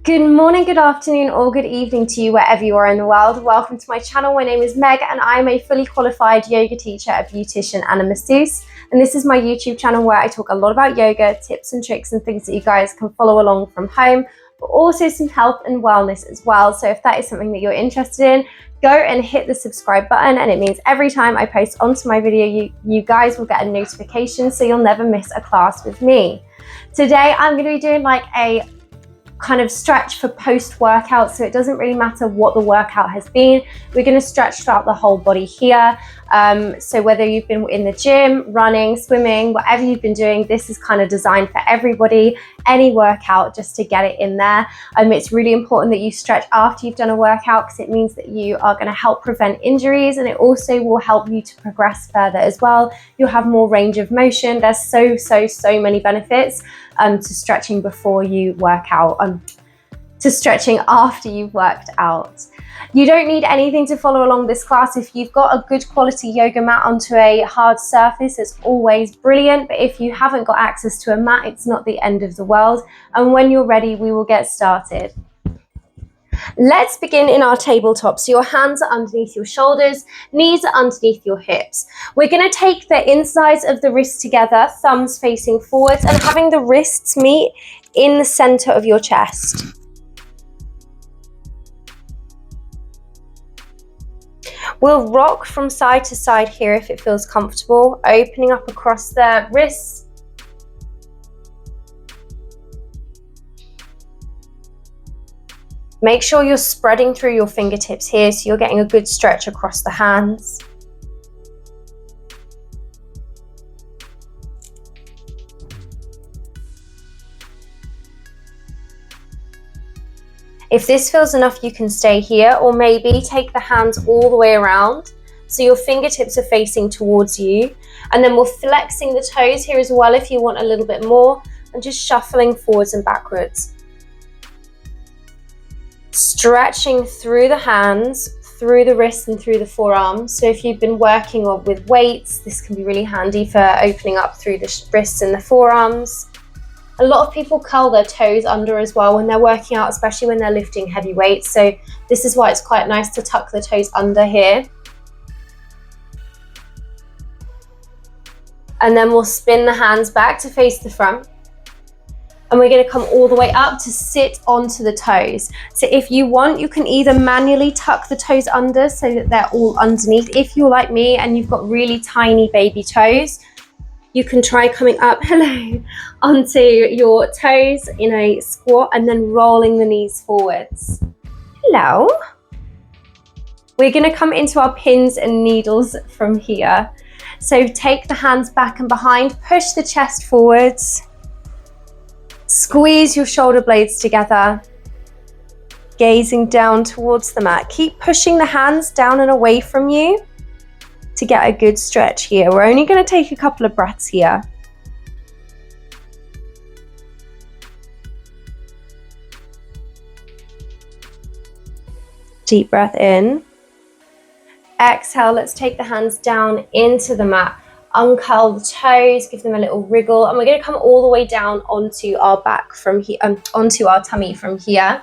Good morning, good afternoon, or good evening to you wherever you are in the world. Welcome to my channel. My name is Meg and I'm a fully qualified yoga teacher, a beautician and a masseuse. And this is my YouTube channel where I talk a lot about yoga, tips and tricks and things that you guys can follow along from home, but also some health and wellness as well. So if that is something that you're interested in, go and hit the subscribe button, and it means every time I post onto my video, you guys will get a notification so you'll never miss a class with me. Today I'm going to be doing like a kind of stretch for post-workout, so it doesn't really matter what the workout has been. We're going to stretch throughout the whole body here. So whether you've been in the gym, running, swimming, whatever you've been doing, this is kind of designed for everybody, any workout, just to get it in there. It's really important that you stretch after you've done a workout because it means that you are going to help prevent injuries, and it also will help you to progress further as well. You'll have more range of motion. There's so many benefits to stretching before you work out, to stretching after you've worked out. You don't need anything to follow along this class. If you've got a good quality yoga mat onto a hard surface, it's always brilliant. But if you haven't got access to a mat, it's not the end of the world. And when you're ready, we will get started. Let's begin in our tabletop. So your hands are underneath your shoulders, knees are underneath your hips. We're going to take the insides of the wrists together, thumbs facing forwards, and having the wrists meet in the center of your chest. We'll rock from side to side here if it feels comfortable, opening up across the wrists. Make sure you're spreading through your fingertips here so you're getting a good stretch across the hands. If this feels enough, you can stay here, or maybe take the hands all the way around so your fingertips are facing towards you. And then we're flexing the toes here as well if you want a little bit more, and just shuffling forwards and backwards. Stretching through the hands, through the wrists and through the forearms. So if you've been working with weights, this can be really handy for opening up through the wrists and the forearms. A lot of people curl their toes under as well when they're working out, especially when they're lifting heavy weights. So this is why it's quite nice to tuck the toes under here. And then we'll spin the hands back to face the front. And we're going to come all the way up to sit onto the toes. So if you want, you can either manually tuck the toes under so that they're all underneath. If you're like me and you've got really tiny baby toes, you can try coming up, onto your toes in a squat and then rolling the knees forwards. Hello. We're going to come into our pins and needles from here. So take the hands back and behind, push the chest forwards, squeeze your shoulder blades together, gazing down towards the mat. Keep pushing the hands down and away from you to get a good stretch here. We're only going to take a couple of breaths here. Deep breath in. Exhale, let's take the hands down into the mat. Uncurl the toes, give them a little wriggle, and we're going to come all the way down onto our back from here, onto our tummy from here.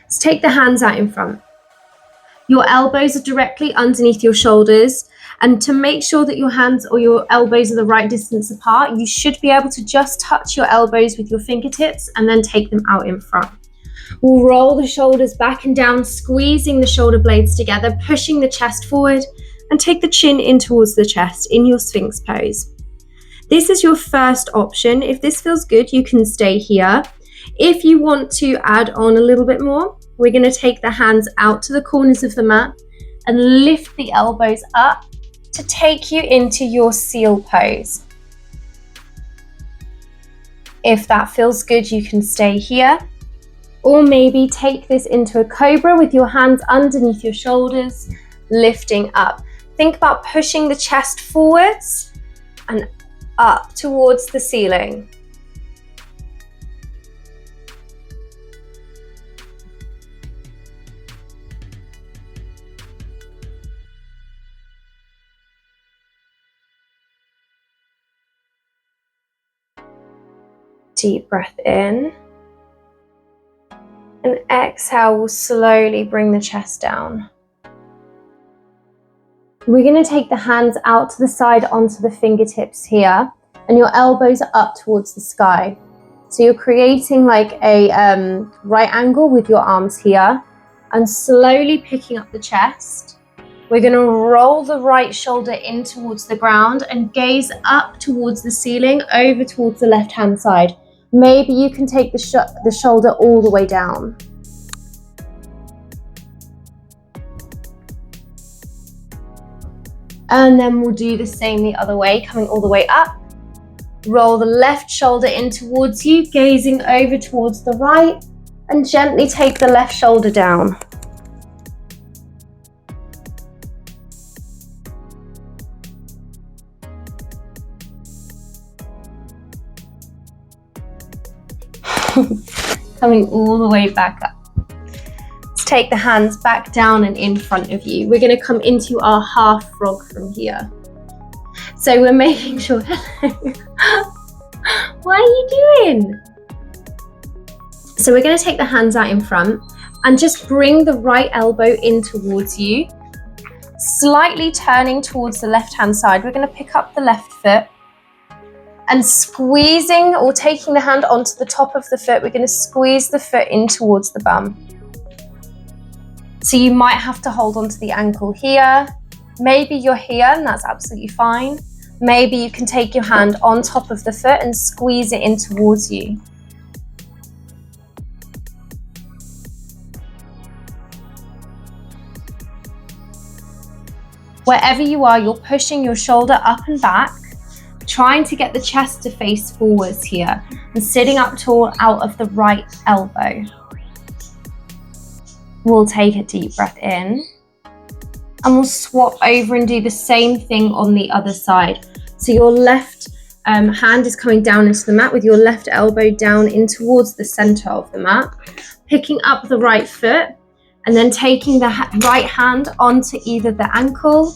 Let's take the hands out in front. Your elbows are directly underneath your shoulders, and to make sure that your hands or your elbows are the right distance apart, you should be able to just touch your elbows with your fingertips and then take them out in front. We'll roll the shoulders back and down, squeezing the shoulder blades together, pushing the chest forward, and take the chin in towards the chest in your Sphinx pose. This is your first option. If this feels good, you can stay here. If you want to add on a little bit more, we're going to take the hands out to the corners of the mat and lift the elbows up to take you into your seal pose. If that feels good, you can stay here. Or maybe take this into a cobra with your hands underneath your shoulders, lifting up. Think about pushing the chest forwards and up towards the ceiling. Deep breath in. And exhale, we'll slowly bring the chest down. We're going to take the hands out to the side onto the fingertips here, and your elbows are up towards the sky. So you're creating like a right angle with your arms here, and slowly picking up the chest. We're going to roll the right shoulder in towards the ground and gaze up towards the ceiling, over towards the left hand side. Maybe you can take the shoulder all the way down. And then we'll do the same the other way, coming all the way up. Roll the left shoulder in towards you, gazing over towards the right, and gently take the left shoulder down. Coming all the way back up. Let's take the hands back down and in front of you. We're going to come into our half frog from here. So we're making sure, what are you doing? So we're going to take the hands out in front and just bring the right elbow in towards you, slightly turning towards the left hand side. We're going to pick up the left foot and squeezing or taking the hand onto the top of the foot. We're going to squeeze the foot in towards the bum. So you might have to hold onto the ankle here. Maybe you're here and that's absolutely fine. Maybe you can take your hand on top of the foot and squeeze it in towards you. Wherever you are, you're pushing your shoulder up and back, trying to get the chest to face forwards here and sitting up tall out of the right elbow. We'll take a deep breath in and we'll swap over and do the same thing on the other side. So your left hand is coming down into the mat with your left elbow down in towards the center of the mat, picking up the right foot and then taking the right hand onto either the ankle,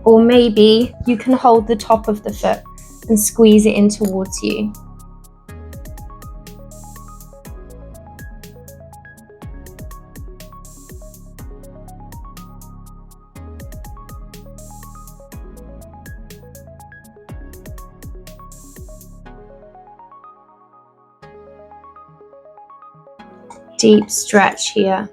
or maybe you can hold the top of the foot and squeeze it in towards you. Deep stretch here.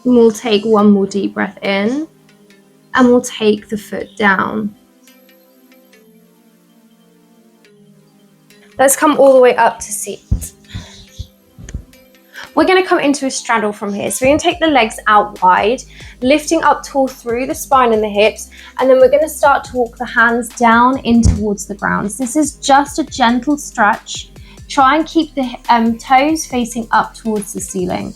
And we'll take one more deep breath in and we'll take the foot down. Let's come all the way up to seat. We're going to come into a straddle from here. So we're going to take the legs out wide, lifting up tall through the spine and the hips, and then we're going to start to walk the hands down in towards the ground. So this is just a gentle stretch. Try and keep the toes facing up towards the ceiling.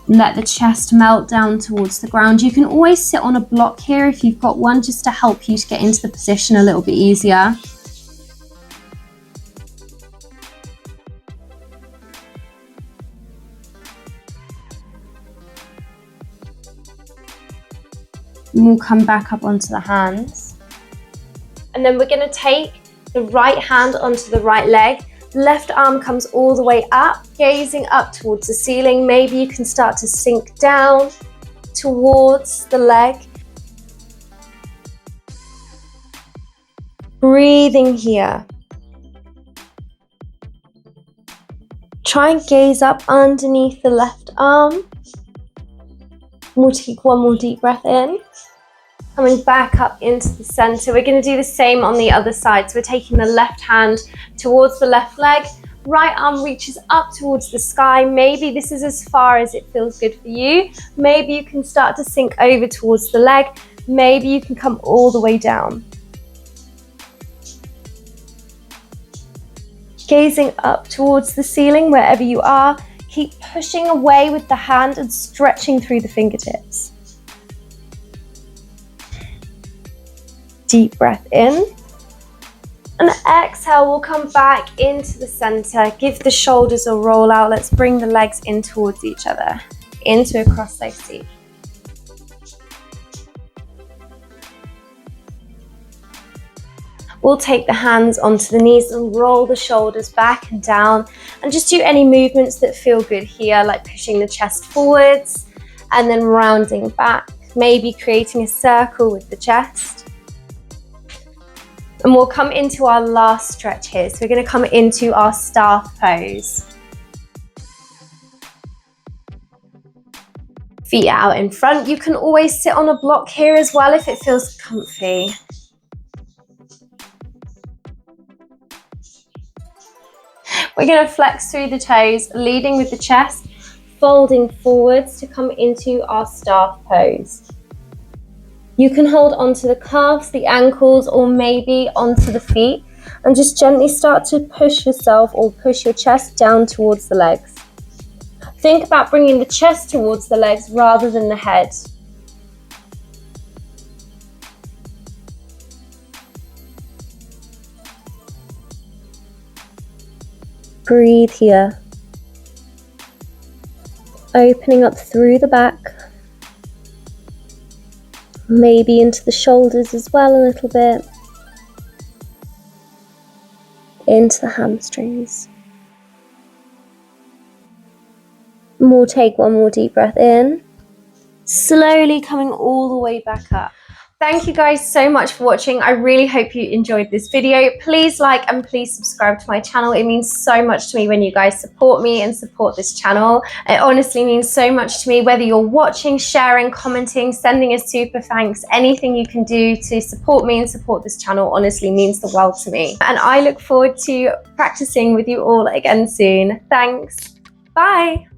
Let the chest melt down towards the ground. You can always sit on a block here if you've got one, just to help you to get into the position a little bit easier. And we'll come back up onto the hands. And then we're going to take the right hand onto the right leg. Left arm comes all the way up, gazing up towards the ceiling. Maybe you can start to sink down towards the leg. Breathing here. Try and gaze up underneath the left arm. We'll take one more deep breath in. Coming back up into the center. We're going to do the same on the other side. So we're taking the left hand towards the left leg. Right arm reaches up towards the sky. Maybe this is as far as it feels good for you. Maybe you can start to sink over towards the leg. Maybe you can come all the way down. Gazing up towards the ceiling wherever you are. Keep pushing away with the hand and stretching through the fingertips. Deep breath in And exhale, we'll come back into the center. Give the shoulders a roll out. Let's bring the legs in towards each other, into a cross-leg seat. We'll take the hands onto the knees and roll the shoulders back and down, and just do any movements that feel good here, like pushing the chest forwards and then rounding back, maybe creating a circle with the chest. And we'll come into our last stretch here. So we're going to come into our staff pose. Feet out in front. You can always sit on a block here as well if it feels comfy. We're going to flex through the toes, leading with the chest, folding forwards to come into our staff pose. You can hold onto the calves, the ankles, or maybe onto the feet, and just gently start to push yourself or push your chest down towards the legs. Think about bringing the chest towards the legs rather than the head. Breathe here. Opening up through the back. Maybe into the shoulders as well a little bit. Into the hamstrings. And we'll take one more deep breath in. Slowly coming all the way back up. Thank you guys so much for watching. I really hope you enjoyed this video. Please like and please subscribe to my channel. It means so much to me when you guys support me and support this channel. It honestly means so much to me, whether you're watching, sharing, commenting, sending a super thanks, anything you can do to support me and support this channel honestly means the world to me. And I look forward to practicing with you all again soon. Thanks. Bye.